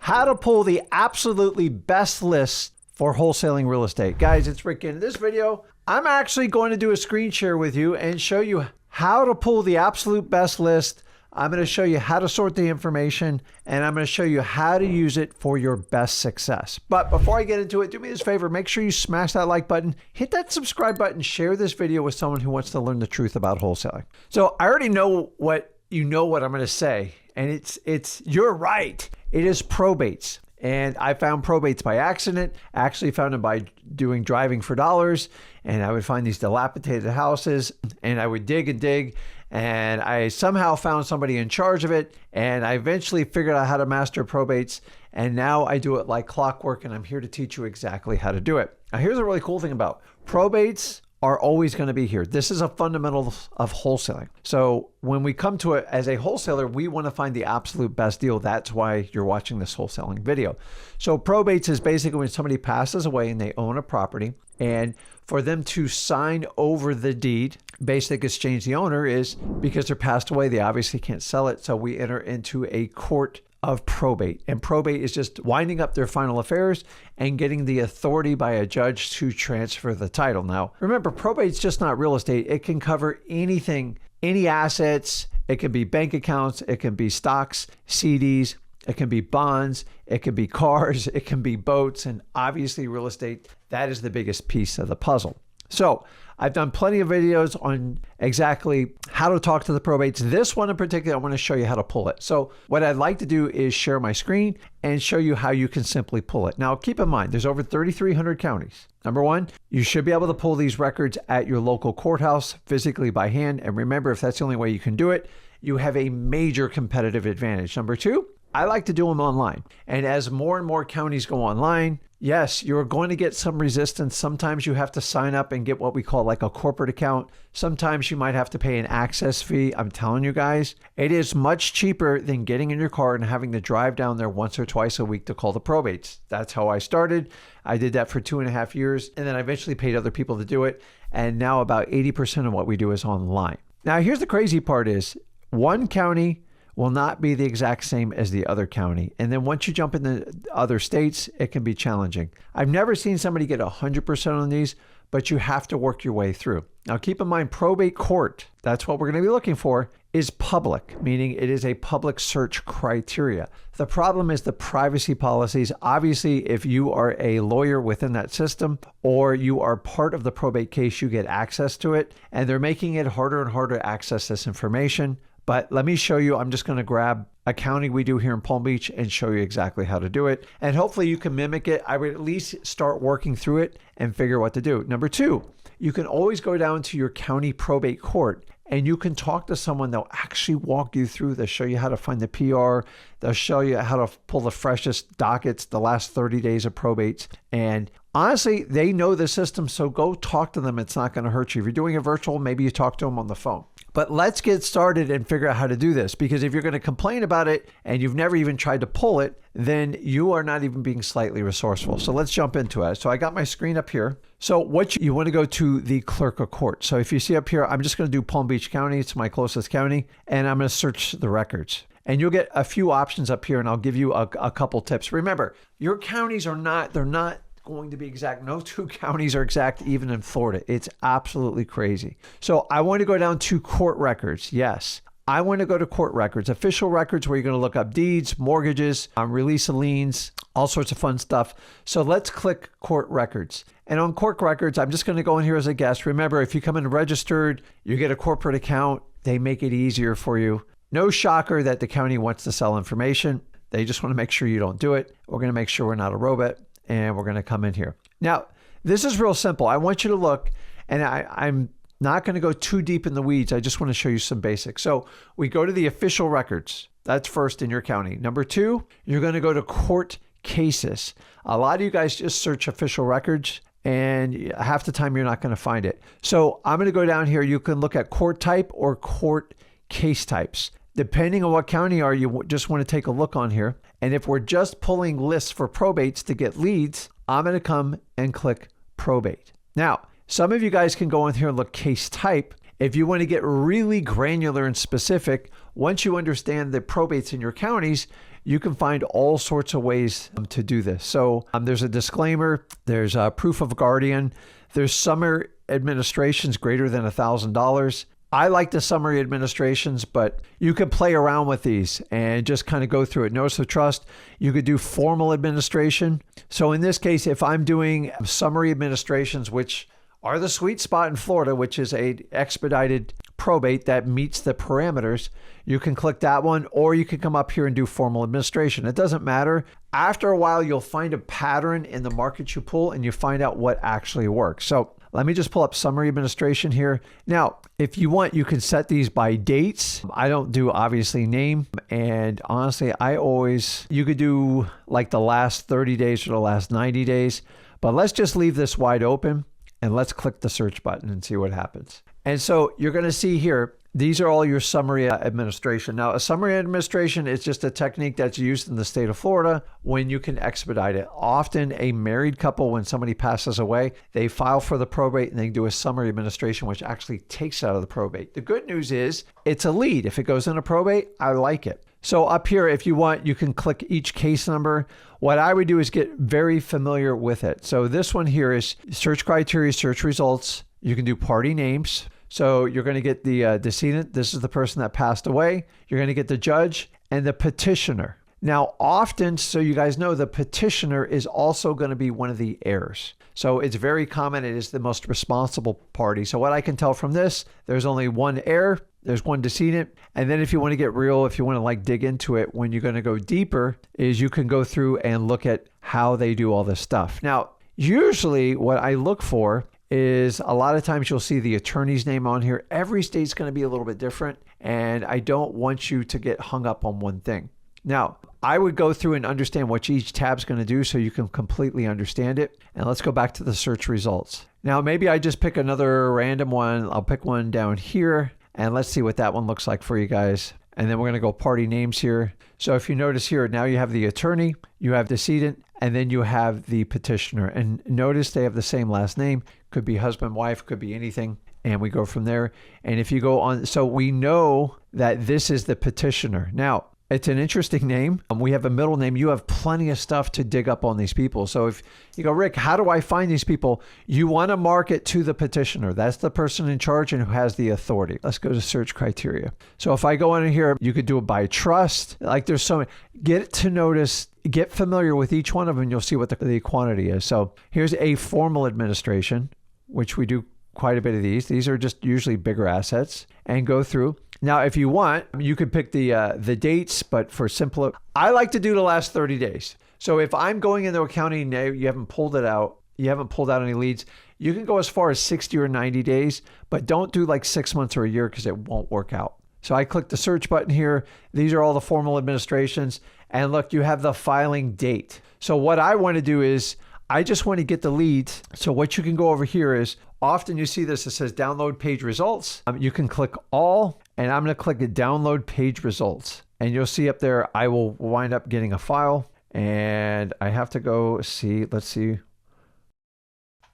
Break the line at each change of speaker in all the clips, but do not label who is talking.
how to pull the absolutely best list for wholesaling real estate. Guys, it's Rick. In this video, I'm actually going to do a screen share with you and show you how to pull the absolute best list. I'm going to show you how to sort the information, and I'm going to show you how to use it for your best success. But before I get into it, do me this favor, make sure you smash that like button, hit that subscribe button, share this video with someone who wants to learn the truth about wholesaling. So I already know what I'm going to say, and you're right. It is probates. And I found probates by accident. I actually found them by doing driving for dollars. And I would find these dilapidated houses and I would dig and dig. And I somehow found somebody in charge of it. And I eventually figured out how to master probates. And now I do it like clockwork. And I'm here to teach you exactly how to do it. Now, here's a really cool thing about probates. Are always going to be here. This is a fundamental of wholesaling. So when we come to it as a wholesaler, we want to find the absolute best deal. That's why you're watching this wholesaling video. So probates is basically when somebody passes away and they own a property, and for them to sign over the deed, basic exchange the owner, is because they're passed away, they obviously can't sell it. So we enter into a court of probate. And probate is just winding up their final affairs and getting the authority by a judge to transfer the title. Now, remember, probate's just not real estate. It can cover anything, any assets. It can be bank accounts. It can be stocks, CDs. It can be bonds. It can be cars. It can be boats. And obviously real estate, that is the biggest piece of the puzzle. So I've done plenty of videos on exactly how to talk to the probates. This one in particular, I want to show you how to pull it. So what I'd like to do is share my screen and show you how you can simply pull it. Now, keep in mind, there's over 3,300 counties. Number one, you should be able to pull these records at your local courthouse physically by hand. And remember, if that's the only way you can do it, you have a major competitive advantage. Number two, I like to do them online. And as more and more counties go online, yes, you're going to get some resistance. Sometimes you have to sign up and get what we call like a corporate account. Sometimes you might have to pay an access fee. I'm telling you guys, it is much cheaper than getting in your car and having to drive down there once or twice a week to call the probates. That's how I started. I did that for 2.5 years, and then I eventually paid other people to do it. And now about 80% of what we do is online. Now, here's the crazy part is one county will not be the exact same as the other county. And then once you jump into other states, it can be challenging. I've never seen somebody get 100% on these, but you have to work your way through. Now keep in mind, probate court, that's what we're going to be looking for, is public, meaning it is a public search criteria. The problem is the privacy policies. Obviously, if you are a lawyer within that system or you are part of the probate case, you get access to it, and they're making it harder and harder to access this information. But let me show you, I'm just going to grab a county we do here in Palm Beach and show you exactly how to do it. And hopefully you can mimic it. I would at least start working through it and figure what to do. Number two, you can always go down to your county probate court and you can talk to someone. They'll actually walk you through. They'll show you how to find the PR. They'll show you how to pull the freshest dockets, the last 30 days of probates. And honestly, they know the system, so go talk to them. It's not going to hurt you. If you're doing a virtual, maybe you talk to them on the phone. But let's get started and figure out how to do this, because if you're going to complain about it and you've never even tried to pull it, then you are not even being slightly resourceful. So let's jump into it. So I got my screen up here. So what you want to go to the clerk of court. So if you see up here, I'm just going to do Palm Beach County. It's my closest county, and I'm going to search the records. And you'll get a few options up here, and I'll give you a couple tips. Remember, your counties are not, they're not going to be exact. No two counties are exact, even in Florida. It's absolutely crazy. So I want to go down to court records. Yes, I want to go to court records, official records, where you're going to look up deeds, mortgages, release of liens, all sorts of fun stuff. So let's click court records. And on court records, I'm just going to go in here as a guest. Remember, if you come in registered, you get a corporate account, they make it easier for you. No shocker that the county wants to sell information. They just want to make sure you don't do it. We're going to make sure we're not a robot. And we're going to come in here. Now, this is real simple. I want you to look, and I'm not going to go too deep in the weeds. I just want to show you some basics. So we go to the official records. That's first in your county. Number two, you're going to go to court cases. A lot of you guys just search official records, and half the time you're not going to find it. So I'm going to go down here. You can look at court type or court case types. Depending on what county you just want to take a look on here. And if we're just pulling lists for probates to get leads, I'm going to come and click probate. Now, some of you guys can go in here and look case type. If you want to get really granular and specific, once you understand the probates in your counties, You can find all sorts of ways to do this. So there's a disclaimer, there's a proof of guardian, there's summary administrations greater than $1,000. I like the summary administrations, but you could play around with these and just kind of go through it. Notice of trust, you could do formal administration. So in this case, if I'm doing summary administrations, which are the sweet spot in Florida, which is a expedited probate that meets the parameters, you can click that one, or you can come up here and do formal administration. It doesn't matter. After a while, you'll find a pattern in the market you pull and you find out what actually works. So let me just pull up summary administration here. Now, if you want, you can set these by dates. I don't do obviously name. And honestly, you could do like the last 30 days or the last 90 days, but let's just leave this wide open and let's click the search button and see what happens. And so you're going to see here, these are all your summary administration. Now, a summary administration is just a technique that's used in the state of Florida when you can expedite it. Often a married couple, when somebody passes away, they file for the probate and they do a summary administration, which actually takes out of the probate. The good news is it's a lead. If it goes into probate, I like it. So up here, if you want, you can click each case number. What I would do is get very familiar with it. So this one here is search criteria, search results. You can do party names. So you're going to get the decedent. This is the person that passed away. You're going to get the judge and the petitioner. Now, often, so you guys know, the petitioner is also going to be one of the heirs. So it's very common. It is the most responsible party. So what I can tell from this, there's only one heir, there's one decedent. And then if you want to get real, if you want to like dig into it, when you're going to go deeper, is you can go through and look at how they do all this stuff. Now, usually what I look for is a lot of times you'll see the attorney's name on here. Every state's going to be a little bit different, and I don't want you to get hung up on one thing. Now, I would go through and understand what each tab's going to do so you can completely understand it. And let's go back to the search results. Now, maybe I just pick another random one. I'll pick one down here, and let's see what that one looks like for you guys. And then we're going to go party names here. So if you notice here, now you have the attorney, you have decedent, and then you have the petitioner. And notice they have the same last name. Could be husband, wife, could be anything. And we go from there. And if you go on, so we know that this is the petitioner. Now, it's an interesting name. We have a middle name. You have plenty of stuff to dig up on these people. So if you go, Rick, how do I find these people? You want to mark it to the petitioner. That's the person in charge and who has the authority. Let's go to search criteria. So if I go in here, you could do it by trust. Like there's so many. Get to notice, get familiar with each one of them. You'll see what the quantity is. So here's a formal administration, which we do quite a bit of these. These are just usually bigger assets, and go through. Now, if you want, you could pick the dates, but for simpler, I like to do the last 30 days. So if I'm going into a county and you haven't pulled it out, you haven't pulled out any leads, you can go as far as 60 or 90 days, but don't do like 6 months or a year because it won't work out. So I click the search button here. These are all the formal administrations. And look, you have the filing date. So what I want to do is I just want to get the leads. So what you can go over here is often you see this, it says download page results. You can click all, and I'm going to click the download page results. And you'll see up there, I will wind up getting a file, and I have to go see, let's see.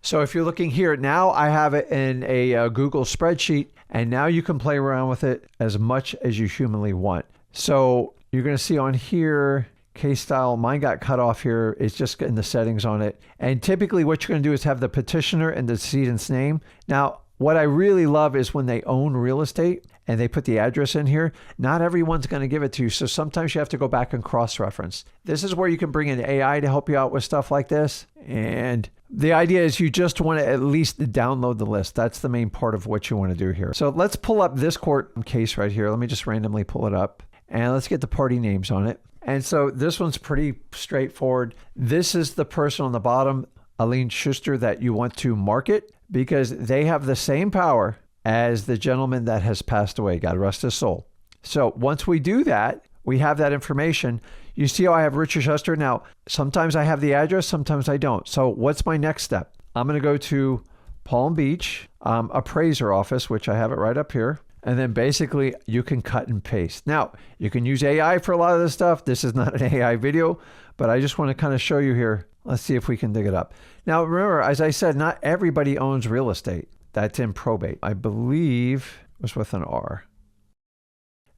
So if you're looking here now, I have it in a Google spreadsheet, and now you can play around with it as much as you humanly want. So you're going to see on here, case style, mine got cut off here. It's just in the settings on it. And typically what you're going to do is have the petitioner and the decedent's name. Now, what I really love is when they own real estate and they put the address in here, not everyone's going to give it to you. So sometimes you have to go back and cross-reference. This is where you can bring in AI to help you out with stuff like this. And the idea is you just want to at least download the list. That's the main part of what you want to do here. So let's pull up this court case right here. Let me just randomly pull it up. And let's get the party names on it. And so this one's pretty straightforward. This is the person on the bottom, Aline Schuster, that you want to market because they have the same power as the gentleman that has passed away. God rest his soul. So once we do that, we have that information. You see how I have Richard Schuster? Now, sometimes I have the address, sometimes I don't. So what's my next step? I'm going to go to Palm Beach appraiser office, which I have it right up here. And then basically you can cut and paste. Now, you can use AI for a lot of this stuff. This is not an AI video, but I just want to kind of show you here. Let's see if we can dig it up. Now, remember, as I said, not everybody owns real estate. That's in probate. I believe it was with an R.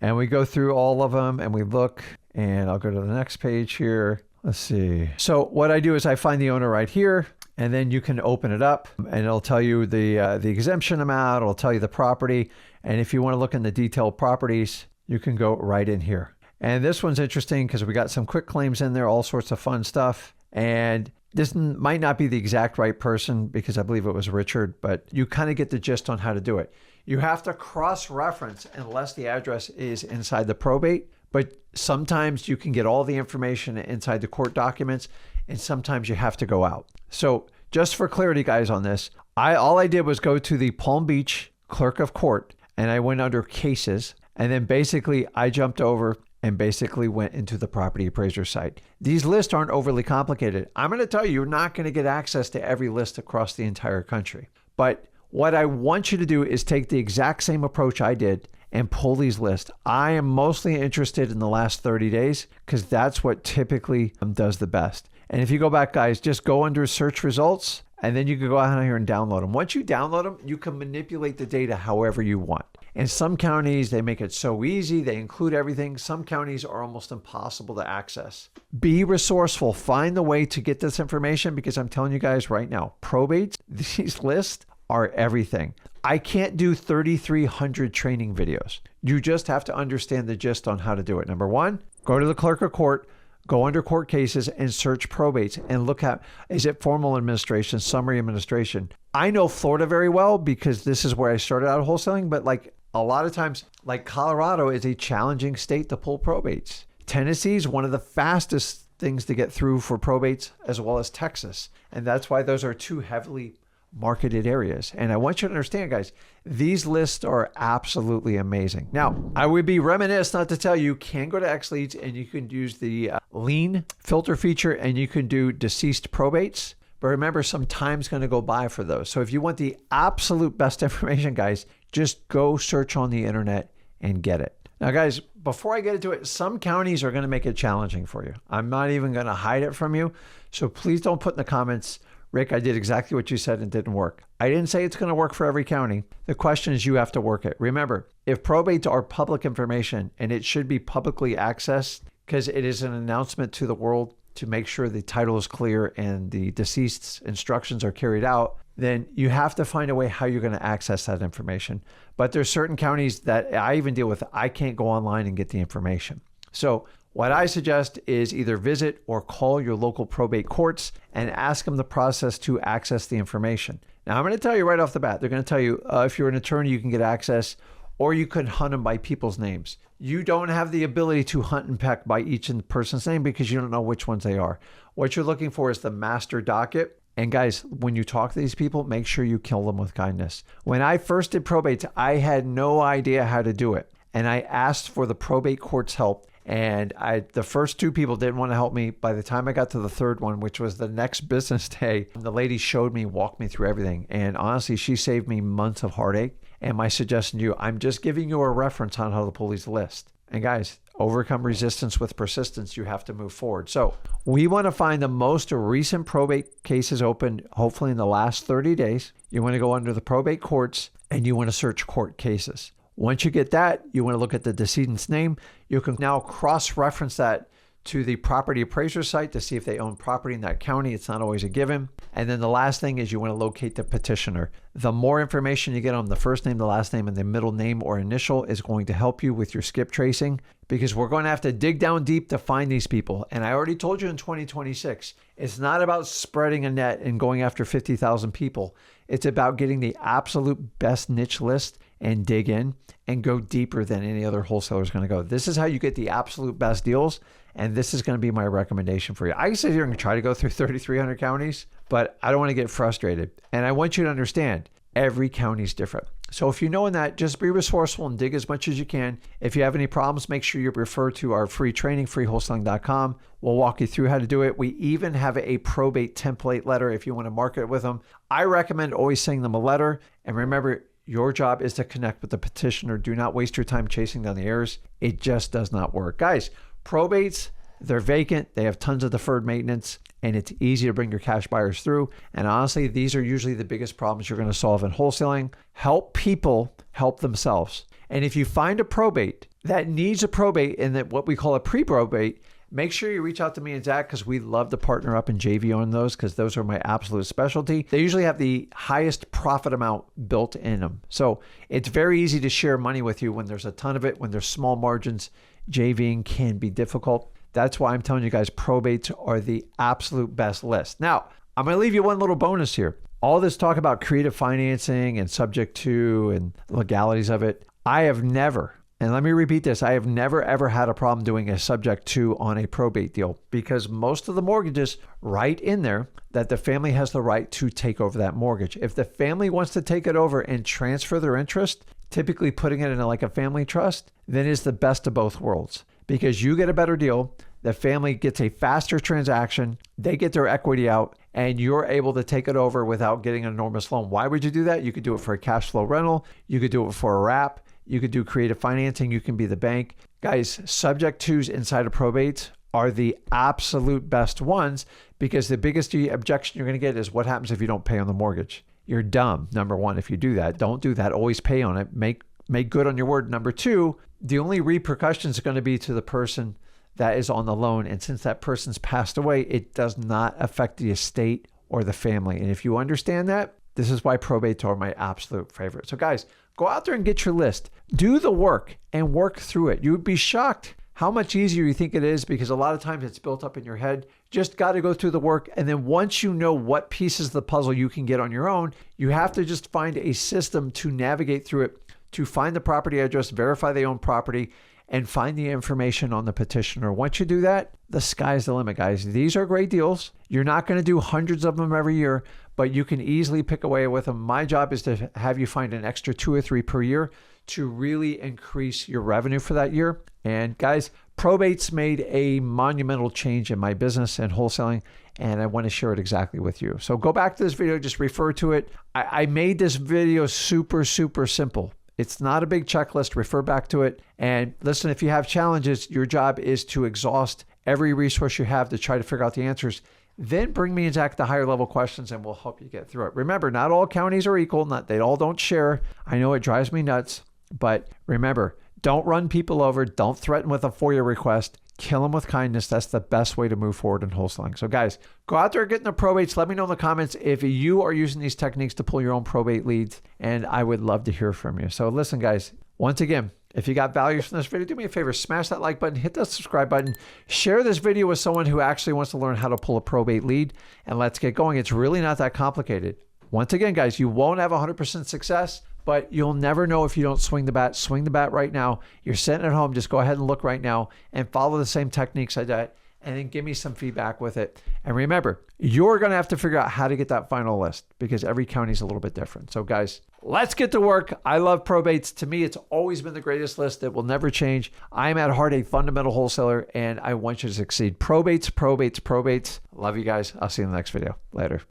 And we go through all of them and we look, And I'll go to the next page here. Let's see. So what I do is I find the owner right here, and then you can open it up and it'll tell you the exemption amount. It'll tell you the property. And if you want to look in the detailed properties, you can go right in here. And this one's interesting because we got some quick claims in there, all sorts of fun stuff. And this might not be the exact right person because I believe it was Richard, but you kind of get the gist on how to do it. You have to cross-reference unless the address is inside the probate, but sometimes you can get all the information inside the court documents, and sometimes you have to go out. So just for clarity, guys, on this, all I did was go to the Palm Beach Clerk of Court, and I went under cases, and then basically I jumped over and basically went into the property appraiser site. These lists aren't overly complicated. I'm going to tell you, you're not going to get access to every list across the entire country. But what I want you to do is take the exact same approach I did and pull these lists. I am mostly interested in the last 30 days because that's what typically does the best. And if you go back, guys, just go under search results, and then you can go out here and download them. Once you download them, you can manipulate the data however you want. In some counties, they make it so easy. They include everything. Some counties are almost impossible to access. Be resourceful. Find the way to get this information because I'm telling you guys right now, probates, these lists are everything. I can't do 3,300 training videos. You just have to understand the gist on how to do it. Number one, go to the clerk of court, go under court cases and search probates and look at, is it formal administration, summary administration? I know Florida very well because this is where I started out wholesaling, but like a lot of times, like Colorado is a challenging state to pull probates. Tennessee is one of the fastest things to get through for probates, as well as Texas. And that's why those are two heavily marketed areas. And I want you to understand, guys, these lists are absolutely amazing. Now, I would be remiss not to tell you can go to XLeads and you can use the lien filter feature and you can do deceased probates. But remember, some time's going to go by for those. So if you want the absolute best information, guys, just go search on the internet and get it. Now, guys, before I get into it, some counties are going to make it challenging for you. I'm not even going to hide it from you. So please don't put in the comments, Rick, I did exactly what you said and it didn't work. I didn't say it's going to work for every county. The question is you have to work it. Remember, if probates are public information and it should be publicly accessed because it is an announcement to the world to make sure the title is clear and the deceased's instructions are carried out, then you have to find a way how you're going to access that information. But there's certain counties that I even deal with, I can't go online and get the information. So what I suggest is either visit or call your local probate courts and ask them the process to access the information. Now, I'm going to tell you right off the bat, they're going to tell you if you're an attorney, you can get access, or you could hunt them by people's names. You don't have the ability to hunt and peck by each person's name because you don't know which ones they are. What you're looking for is the master docket. And guys, when you talk to these people, make sure you kill them with kindness. When I first did probates, I had no idea how to do it. And I asked for the probate court's help. And the first two people didn't want to help me. By the time I got to the third one, which was the next business day, the lady showed me, walked me through everything. And honestly, she saved me months of heartache. And my suggestion to you, I'm just giving you a reference on how to pull these lists. And guys, overcome resistance with persistence. You have to move forward. So we want to find the most recent probate cases opened, hopefully in the last 30 days. You want to go under the probate courts and you want to search court cases. Once you get that, you want to look at the decedent's name. You can now cross-reference that to the property appraiser site to see if they own property in that county. It's not always a given. And then the last thing is you want to locate the petitioner. The more information you get on the first name, the last name, and the middle name or initial is going to help you with your skip tracing because we're going to have to dig down deep to find these people. And I already told you in 2026, it's not about spreading a net and going after 50,000 people. It's about getting the absolute best niche list and dig in and go deeper than any other wholesaler is going to go. This is how you get the absolute best deals. And this is going to be my recommendation for you. I can sit here and try to go through 3,300 counties, but I don't want to get frustrated. And I want you to understand every county is different. So if you know in that, just be resourceful and dig as much as you can. If you have any problems, make sure you refer to our free training, freewholesaling.com. We'll walk you through how to do it. We even have a probate template letter if you want to market it with them. I recommend always sending them a letter. And remember, your job is to connect with the petitioner. Do not waste your time chasing down the errors. It just does not work. Guys, probates, they're vacant, they have tons of deferred maintenance, and it's easy to bring your cash buyers through. And honestly, these are usually the biggest problems you're going to solve in wholesaling. Help people help themselves. And if you find a probate that needs a probate and that what we call a pre-probate, make sure you reach out to me and Zach, because we love to partner up and JV on those, because those are my absolute specialty. They usually have the highest profit amount built in them. So it's very easy to share money with you when there's a ton of it. When there's small margins, JVing can be difficult. That's why I'm telling you guys, probates are the absolute best list. Now, I'm going to leave you one little bonus here. All this talk about creative financing and subject to and legalities of it, I have never, and let me repeat this, I have never ever had a problem doing a subject to on a probate deal, because most of the mortgages write in there that the family has the right to take over that mortgage. If the family wants to take it over and transfer their interest, typically putting it in like a family trust, then it's the best of both worlds, because you get a better deal. The family gets a faster transaction, they get their equity out, and you're able to take it over without getting an enormous loan. Why would you do that? You could do it for a cash flow rental. You could do it for a wrap. You could do creative financing. You can be the bank. Guys, subject twos inside of probates are the absolute best ones, because the biggest objection you're going to get is what happens if you don't pay on the mortgage. You're dumb, number one, if you do that. Don't do that. Always pay on it. Make good on your word. Number two, the only repercussions are going to be to the person that is on the loan. And since that person's passed away, it does not affect the estate or the family. And if you understand that, this is why probates are my absolute favorite. So guys, go out there and get your list. Do the work and work through it. You would be shocked how much easier you think it is, because a lot of times it's built up in your head. Just got to go through the work. And then once you know what pieces of the puzzle you can get on your own, you have to just find a system to navigate through it, to find the property address, verify they own property, and find the information on the petitioner. Once you do that, the sky's the limit, guys. These are great deals. You're not going to do hundreds of them every year, but you can easily pick away with them. My job is to have you find an extra 2 or 3 per year to really increase your revenue for that year. And guys, probates made a monumental change in my business and wholesaling, and I want to share it exactly with you. So go back to this video, just refer to it. I made this video super, super simple. It's not a big checklist. Refer back to it. And listen, if you have challenges, your job is to exhaust every resource you have to try to figure out the answers. Then bring me and Zach the higher level questions, and we'll help you get through it. Remember, not all counties are equal. They all don't share. I know it drives me nuts, but remember, don't run people over. Don't threaten with a FOIA request. Kill them with kindness. That's the best way to move forward in wholesaling. So guys, go out there, get in the probates. Let me know in the comments if you are using these techniques to pull your own probate leads, and I would love to hear from you. So listen, guys, once again, if you got value from this video, do me a favor, smash that like button, hit that subscribe button, share this video with someone who actually wants to learn how to pull a probate lead, and let's get going. It's really not that complicated. Once again, guys, you won't have 100% success, but you'll never know if you don't swing the bat. Swing the bat right now. You're sitting at home. Just go ahead and look right now and follow the same techniques I did, and then give me some feedback with it. And remember, you're going to have to figure out how to get that final list, because every county is a little bit different. So guys, let's get to work. I love probates. To me, it's always been the greatest list. It will never change. I'm at heart a fundamental wholesaler, and I want you to succeed. Probates, probates, probates. Love you guys. I'll see you in the next video. Later.